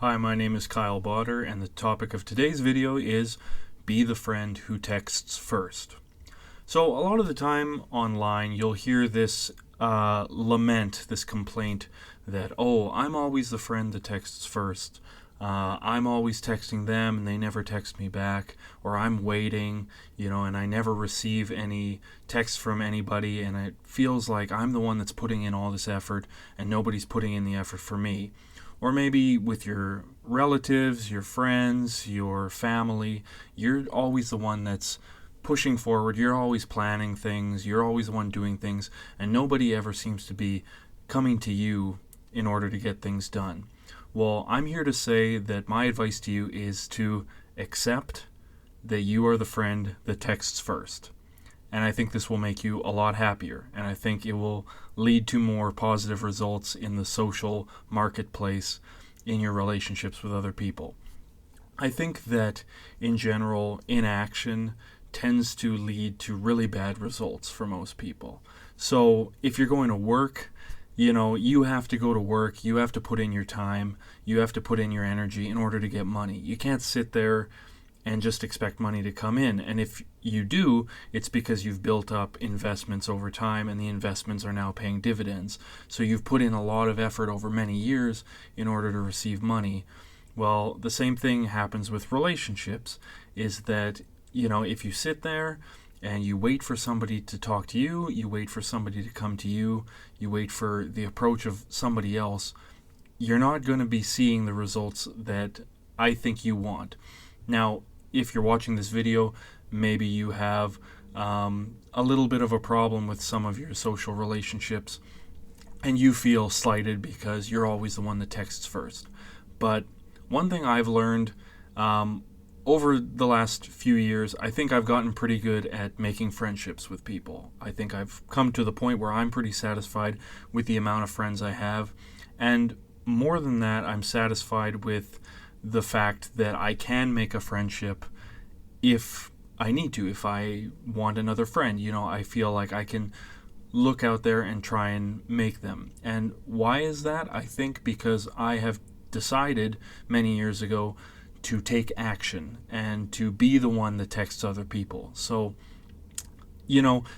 Hi, my name is Kyle Botter, and the topic of today's video is Be the Friend Who Texts First. So, a lot of the time online, you'll hear this lament, this complaint that, oh, I'm always the friend that texts first. I'm always texting them and they never text me back, or I'm waiting, and I never receive any text from anybody, and it feels like I'm the one that's putting in all this effort and nobody's putting in the effort for me. Or maybe with your relatives, your friends, your family, you're always the one that's pushing forward. You're always planning things. You're always the one doing things. And nobody ever seems to be coming to you in order to get things done. Well, I'm here to say that my advice to you is to accept that you are the friend that texts first. And I think this will make you a lot happier. And I think it will lead to more positive results in the social marketplace, in your relationships with other people. I think that in general, inaction tends to lead to really bad results for most people. So if you're going to work, you have to go to work, you have to put in your time, you have to put in your energy in order to get money. You can't sit there and just expect money to come in. And if you do, it's because you've built up investments over time and the investments are now paying dividends. So you've put in a lot of effort over many years in order to receive money. Well, the same thing happens with relationships, is that, if you sit there and you wait for somebody to talk to you, you wait for somebody to come to you, you wait for the approach of somebody else, you're not going to be seeing the results that I think you want. Now, if you're watching this video, maybe you have a little bit of a problem with some of your social relationships and you feel slighted because you're always the one that texts first. But one thing I've learned over the last few years, I think I've gotten pretty good at making friendships with people. I think I've come to the point where I'm pretty satisfied with the amount of friends I have. And more than that, I'm satisfied with the fact that I can make a friendship if I need to, if I want another friend. I feel like I can look out there and try and make them. And why is that? I think because I have decided many years ago to take action and to be the one that texts other people. So,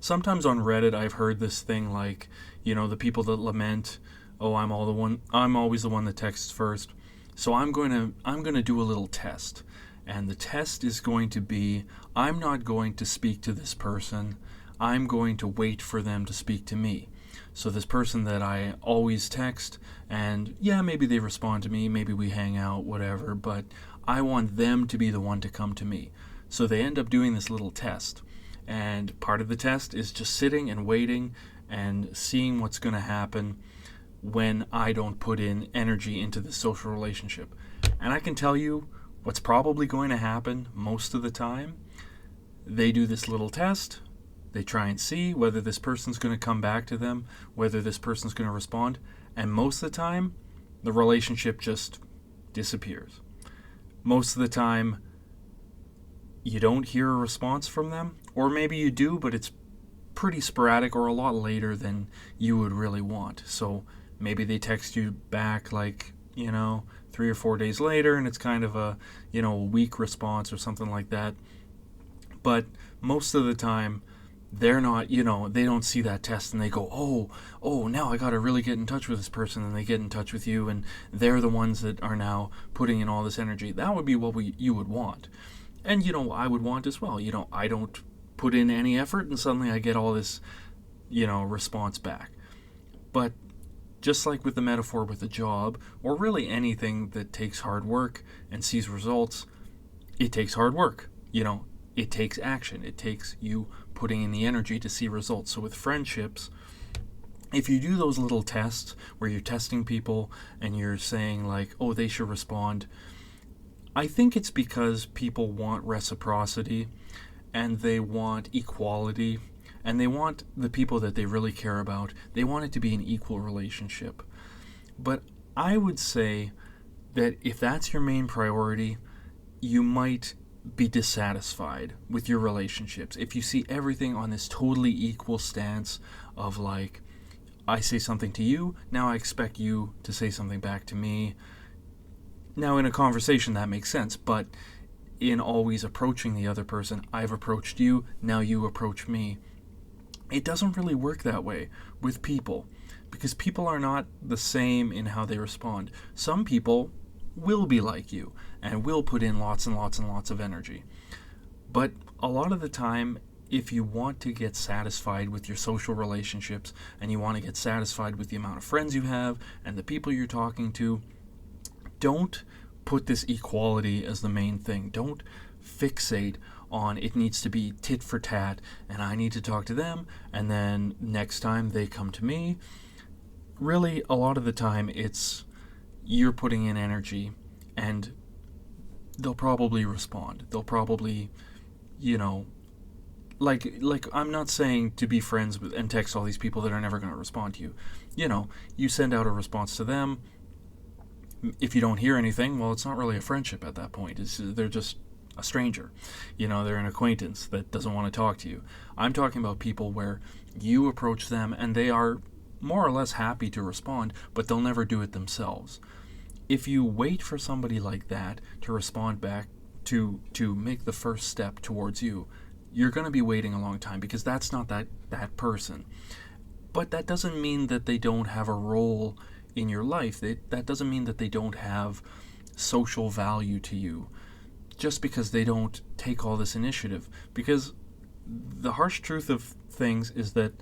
sometimes on Reddit I've heard this thing like, the people that lament, oh, I'm always the one that texts first. So I'm going to do a little test. And the test is going to be, I'm not going to speak to this person. I'm going to wait for them to speak to me. So this person that I always text, and yeah, maybe they respond to me, maybe we hang out, whatever, but I want them to be the one to come to me. So they end up doing this little test. And part of the test is just sitting and waiting and seeing what's going to happen when I don't put in energy into the social relationship. And I can tell you what's probably going to happen most of the time. They do this little test. They try and see whether this person's going to come back to them, whether this person's going to respond. And most of the time, the relationship just disappears. Most of the time, you don't hear a response from them. Or maybe you do, but it's pretty sporadic or a lot later than you would really want. So maybe they text you back 3 or 4 days later, and it's kind of a weak response or something like that. But most of the time, they're not, they don't see that test and they go, oh, now I got to really get in touch with this person, and they get in touch with you, and they're the ones that are now putting in all this energy. That would be what you would want. And, I would want as well. I don't put in any effort and suddenly I get all this, response back. But just like with the metaphor with a job, or really anything that takes hard work and sees results, it takes hard work. It takes action. It takes you putting in the energy to see results. So with friendships, if you do those little tests where you're testing people and you're saying like, oh, they should respond, I think it's because people want reciprocity and they want equality. And they want the people that they really care about, they want it to be an equal relationship. But I would say that if that's your main priority, you might be dissatisfied with your relationships. If you see everything on this totally equal stance of like, I say something to you, now I expect you to say something back to me. Now, in a conversation, that makes sense, but in always approaching the other person, I've approached you, now you approach me. It doesn't really work that way with people, because people are not the same in how they respond. Some people will be like you and will put in lots and lots and lots of energy. But a lot of the time, if you want to get satisfied with your social relationships and you want to get satisfied with the amount of friends you have and the people you're talking to, don't put this equality as the main thing. Don't fixate on it needs to be tit for tat and I need to talk to them and then next time they come to me. Really, a lot of the time it's you're putting in energy and they'll probably respond. They'll probably, like I'm not saying to be friends with and text all these people that are never going to respond to you. You send out a response to them. If you don't hear anything, well, it's not really a friendship at that point. They're just a stranger. They're an acquaintance that doesn't want to talk to you. I'm talking about people where you approach them and they are more or less happy to respond, but they'll never do it themselves. If you wait for somebody like that to respond back, to make the first step towards you, you're going to be waiting a long time because that's not that person. But that doesn't mean that they don't have a role in your life. That doesn't mean that they don't have social value to you just because they don't take all this initiative. Because the harsh truth of things is that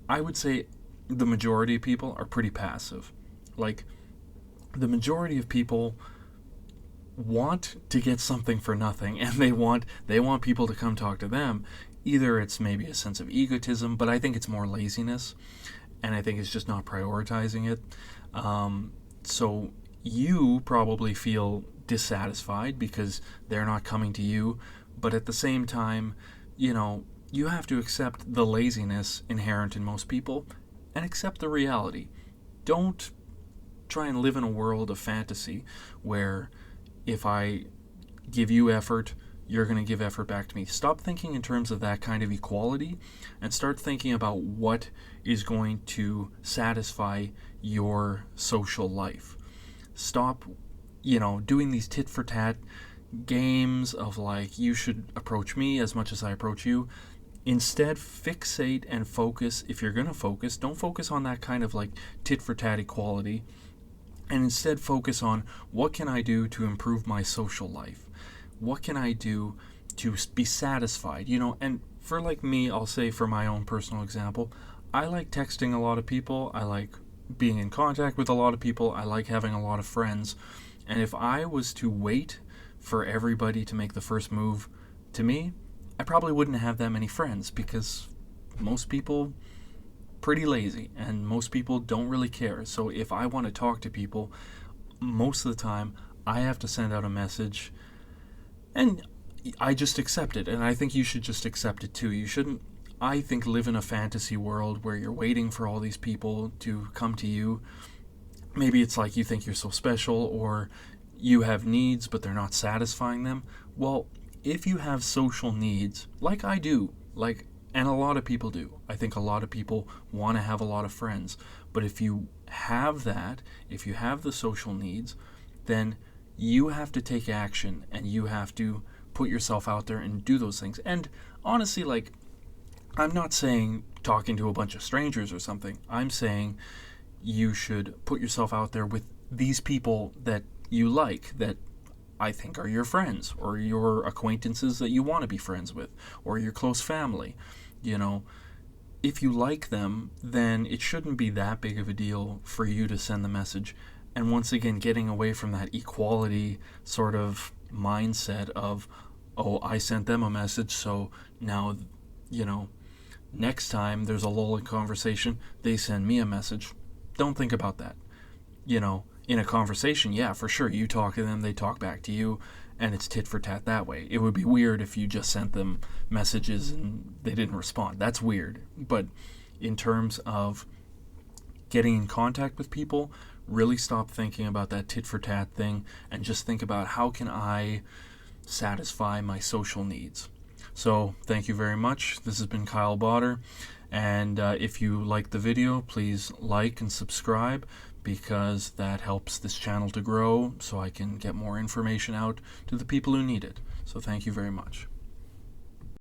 I would say the majority of people are pretty passive. Like, the majority of people want to get something for nothing, and they want people to come talk to them. Either it's maybe a sense of egotism, but I think it's more laziness, and I think it's just not prioritizing it. So you probably feel dissatisfied because they're not coming to you, but at the same time, you have to accept the laziness inherent in most people and accept the reality. Don't try and live in a world of fantasy where if I give you effort, you're going to give effort back to me. Stop thinking in terms of that kind of equality and start thinking about what is going to satisfy your social life. Stop, doing these tit for tat games of like, you should approach me as much as I approach you. Instead, fixate and focus. If you're going to focus, don't focus on that kind of like tit for tat equality. And instead focus on what can I do to improve my social life? What can I do to be satisfied? And for like me, I'll say for my own personal example, I like texting a lot of people. I like being in contact with a lot of people. I like having a lot of friends. And if I was to wait for everybody to make the first move to me, I probably wouldn't have that many friends because most people pretty lazy and most people don't really care. So if I want to talk to people, most of the time I have to send out a message and I just accept it, and I think you should just accept it too. You shouldn't, I think, live in a fantasy world where you're waiting for all these people to come to you. Maybe it's like you think you're so special, or you have needs but they're not satisfying them. Well, if you have social needs, like I do, and a lot of people do. I think a lot of people want to have a lot of friends. But if you have that, if you have the social needs, then you have to take action and you have to put yourself out there and do those things. And honestly, I'm not saying talking to a bunch of strangers or something. I'm saying you should put yourself out there with these people that you like, that I think are your friends, or your acquaintances that you want to be friends with, or your close family. If you like them, then it shouldn't be that big of a deal for you to send the message. And once again, getting away from that equality sort of mindset of, oh, I sent them a message, so now, next time there's a lull in conversation, they send me a message. Don't think about that. In a conversation, yeah, for sure, you talk to them, they talk back to you, and it's tit for tat that way. It would be weird if you just sent them messages and they didn't respond. That's weird. But in terms of getting in contact with people, really stop thinking about that tit for tat thing and just think about how can I satisfy my social needs. So thank you very much. This has been Kyle Botter. And if you like the video, please like and subscribe. because that helps this channel to grow so I can get more information out to the people who need it. So thank you very much.